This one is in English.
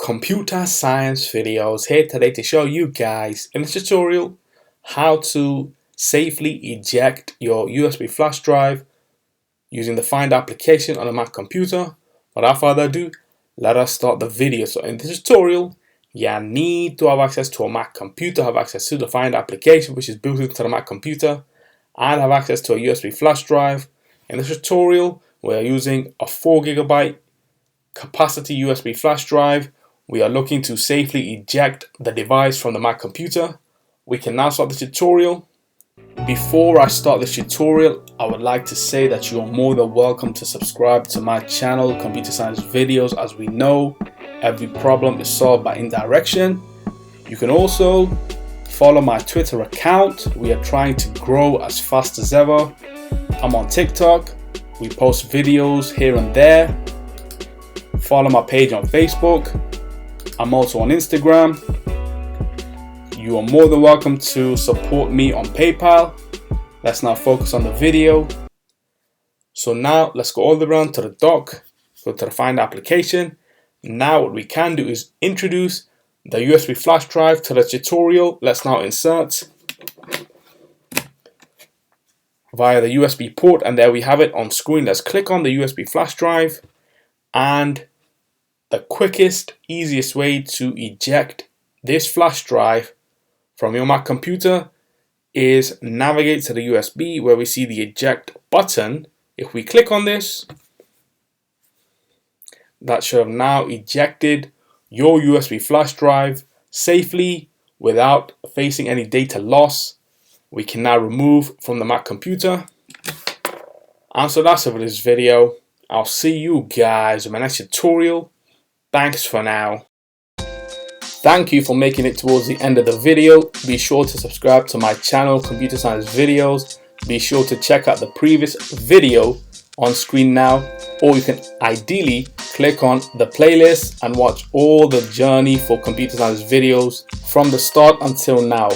Computer Science Videos here today to show you guys in this tutorial how to safely eject your USB flash drive using the Find application on a Mac computer. Without further ado, let us start the video. So in this tutorial, you need to have access to a Mac computer, have access to the Find application which is built into the Mac computer, and have access to a USB flash drive. In this tutorial, we are using a 4 GB capacity USB flash drive. We are looking to safely eject the device from the Mac computer. We can now start the tutorial. Before I start this tutorial, I would like to say that you are more than welcome to subscribe to my channel, Computer Science Videos. As we know, every problem is solved by indirection. You can also follow my Twitter account. We are trying to grow as fast as ever. I'm on TikTok. We post videos here and there. Follow my page on Facebook. I'm also on Instagram. You are more than welcome to support me on PayPal. Let's now focus on the video. So now let's go all the way around to the dock, go to the Find application. Now what we can do is introduce the USB flash drive to the tutorial. Let's now insert via the USB port, and there we have it on screen. Let's click on the USB flash drive, and the quickest, easiest way to eject this flash drive from your Mac computer is navigate to the USB where we see the eject button. If we click on this, that should have now ejected your USB flash drive safely without facing any data loss. We can now remove from the Mac computer. And so that's it for this video. I'll see you guys in my next tutorial. Thanks for now. Thank you for making it towards the end of the video. Be sure to subscribe to my channel, Computer Science Videos. Be sure to check out the previous video on screen now, or you can ideally click on the playlist and watch all the journey for Computer Science Videos from the start until now.